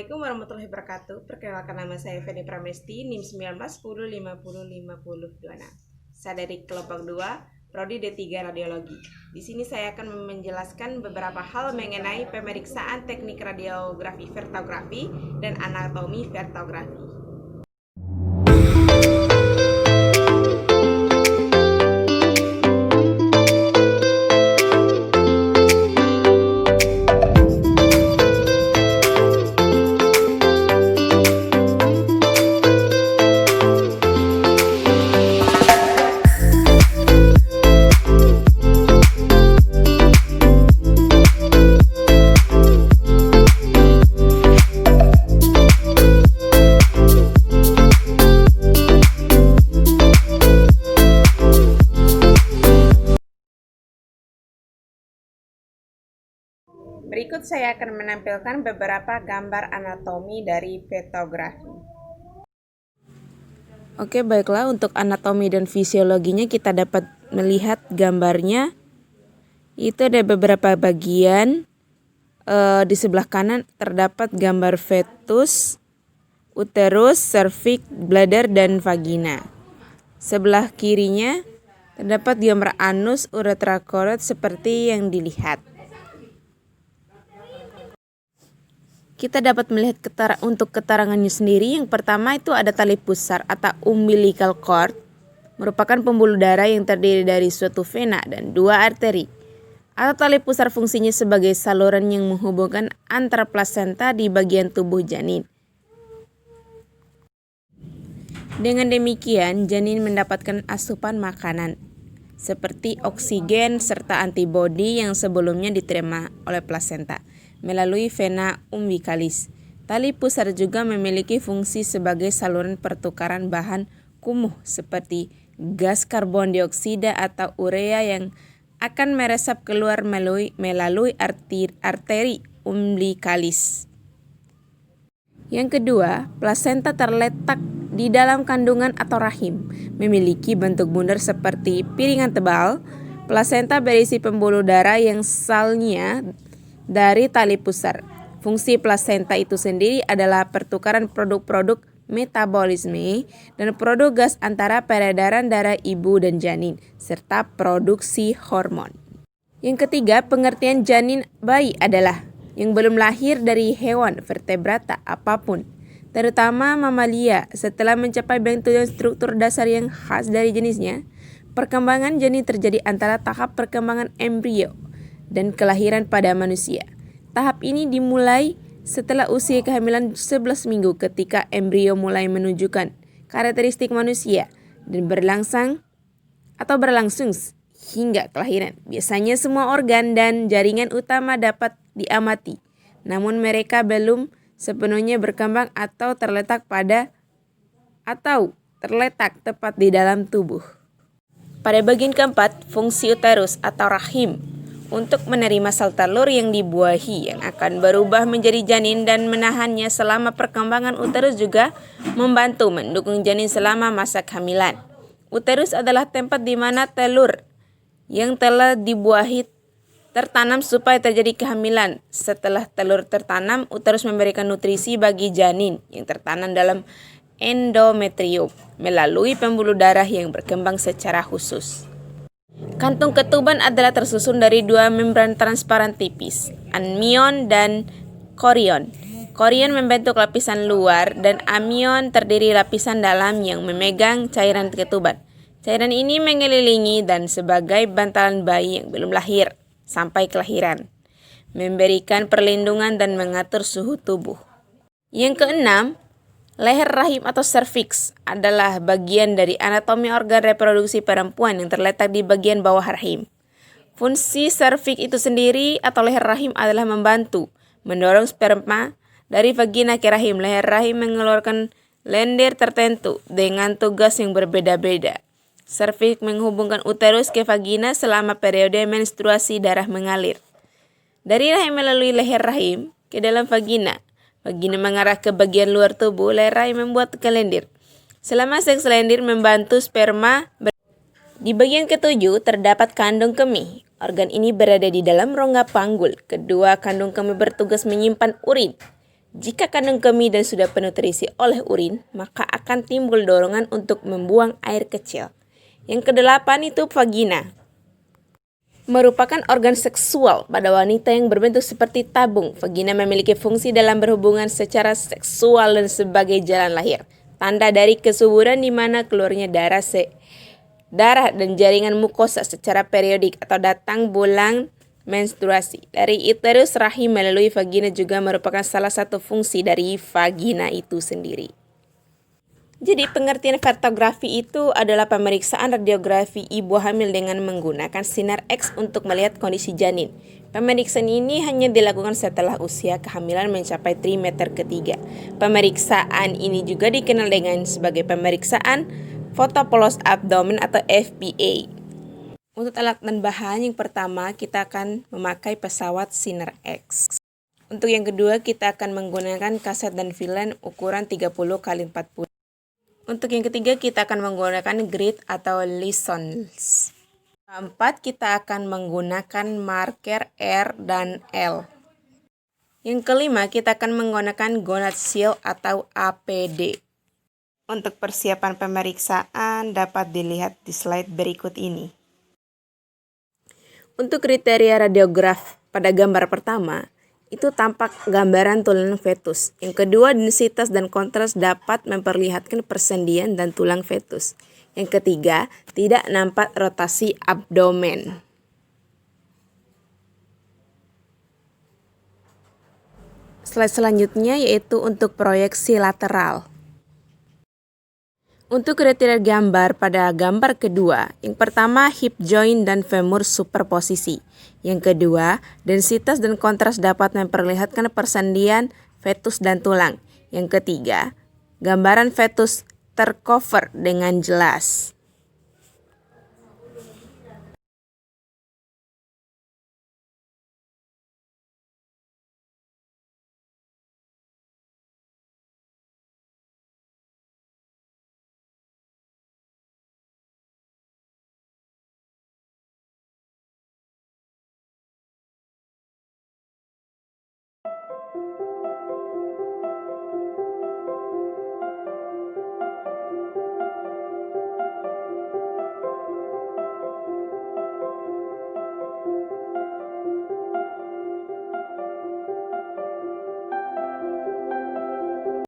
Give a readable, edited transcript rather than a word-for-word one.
Assalamualaikum warahmatullahi wabarakatuh. Perkenalkan nama saya Feni Pramesti, NIM 1910505026. Saya dari kelompok 2, Prodi D3 Radiologi. Di sini saya akan menjelaskan beberapa hal mengenai pemeriksaan teknik radiografi vertografi dan anatomi vertografi. Berikut saya akan menampilkan beberapa gambar anatomi dari vertografi. Oke, baiklah, untuk anatomi dan fisiologinya kita dapat melihat gambarnya. Itu ada beberapa bagian. Di sebelah kanan terdapat gambar fetus, uterus, serviks, bladder, dan vagina. Sebelah kirinya terdapat gambar anus, uretra, koroid seperti yang dilihat. Kita dapat melihat untuk keterangannya sendiri. Yang pertama itu ada tali pusar atau umbilical cord, merupakan pembuluh darah yang terdiri dari suatu vena dan dua arteri. Atau tali pusar fungsinya sebagai saluran yang menghubungkan antar plasenta di bagian tubuh janin. Dengan demikian, janin mendapatkan asupan makanan seperti oksigen serta antibodi yang sebelumnya diterima oleh plasenta melalui vena umbilicalis. Tali pusar juga memiliki fungsi sebagai saluran pertukaran bahan kumuh seperti gas karbon dioksida atau urea yang akan meresap keluar melalui arteri umbilicalis. Yang kedua, plasenta terletak di dalam kandungan atau rahim, memiliki bentuk bundar seperti piringan tebal. Plasenta berisi pembuluh darah yang salnya dari tali pusar. Fungsi plasenta itu sendiri adalah pertukaran produk-produk metabolisme dan produk gas antara peredaran darah ibu dan janin, serta produksi hormon. Yang ketiga, pengertian janin bayi adalah yang belum lahir dari hewan vertebrata apapun, terutama mamalia. Setelah mencapai bentuk dan struktur dasar yang khas dari jenisnya, perkembangan janin terjadi antara tahap perkembangan embrio dan kelahiran pada manusia. Tahap ini dimulai setelah usia kehamilan 11 minggu ketika embrio mulai menunjukkan karakteristik manusia dan berlangsung hingga kelahiran. Biasanya semua organ dan jaringan utama dapat diamati, namun mereka belum sepenuhnya berkembang atau terletak tepat di dalam tubuh. Pada bagian keempat, fungsi uterus atau rahim untuk menerima sel telur yang dibuahi yang akan berubah menjadi janin dan menahannya selama perkembangan. Uterus juga membantu mendukung janin selama masa kehamilan. Uterus adalah tempat di mana telur yang telah dibuahi tertanam supaya terjadi kehamilan. Setelah telur tertanam, uterus memberikan nutrisi bagi janin yang tertanam dalam endometrium melalui pembuluh darah yang berkembang secara khusus. Kantung ketuban adalah tersusun dari dua membran transparan tipis, amnion dan korion. Korion membentuk lapisan luar dan amnion terdiri lapisan dalam yang memegang cairan ketuban. Cairan ini mengelilingi dan sebagai bantalan bayi yang belum lahir sampai kelahiran, memberikan perlindungan dan mengatur suhu tubuh. Yang keenam, leher rahim atau serviks adalah bagian dari anatomi organ reproduksi perempuan yang terletak di bagian bawah rahim. Fungsi serviks itu sendiri atau leher rahim adalah membantu mendorong sperma dari vagina ke rahim. Leher rahim mengeluarkan lendir tertentu dengan tugas yang berbeda-beda. Serviks menghubungkan uterus ke vagina selama periode menstruasi darah mengalir dari rahim melalui leher rahim ke dalam vagina. Vagina mengarah ke bagian luar tubuh, leher rahim membuat kelendir. Selama seks lendir membantu sperma. Di bagian ketujuh terdapat kandung kemih. Organ ini berada di dalam rongga panggul. Kedua kandung kemih bertugas menyimpan urin. Jika kandung kemih dan sudah penuh terisi oleh urin, maka akan timbul dorongan untuk membuang air kecil. Yang kedelapan itu vagina. Merupakan organ seksual pada wanita yang berbentuk seperti tabung. Vagina memiliki fungsi dalam berhubungan secara seksual dan sebagai jalan lahir. Tanda dari kesuburan di mana keluarnya darah dan jaringan mukosa secara periodik atau datang bulan menstruasi. Dari uterus rahim melalui vagina juga merupakan salah satu fungsi dari vagina itu sendiri. Jadi pengertian vertografi itu adalah pemeriksaan radiografi ibu hamil dengan menggunakan sinar X untuk melihat kondisi janin. Pemeriksaan ini hanya dilakukan setelah usia kehamilan mencapai trimester ketiga. Pemeriksaan ini juga dikenal dengan sebagai pemeriksaan fotopolos abdomen atau FPA. Untuk alat dan bahan, yang pertama kita akan memakai pesawat sinar X. Untuk yang kedua kita akan menggunakan kaset dan film ukuran 30x40. Untuk yang ketiga kita akan menggunakan grid atau lessons. Keempat kita akan menggunakan marker R dan L. Yang kelima kita akan menggunakan gonad seal atau APD. Untuk persiapan pemeriksaan dapat dilihat di slide berikut ini. Untuk kriteria radiograf pada gambar pertama, itu tampak gambaran tulang fetus. Yang kedua, densitas dan kontras dapat memperlihatkan persendian dan tulang fetus. Yang ketiga, tidak nampak rotasi abdomen. Slide selanjutnya yaitu untuk proyeksi lateral. Untuk kriteria gambar pada gambar kedua, yang pertama hip joint dan femur superposisi. Yang kedua, densitas dan kontras dapat memperlihatkan persendian fetus dan tulang. Yang ketiga, gambaran fetus tercover dengan jelas.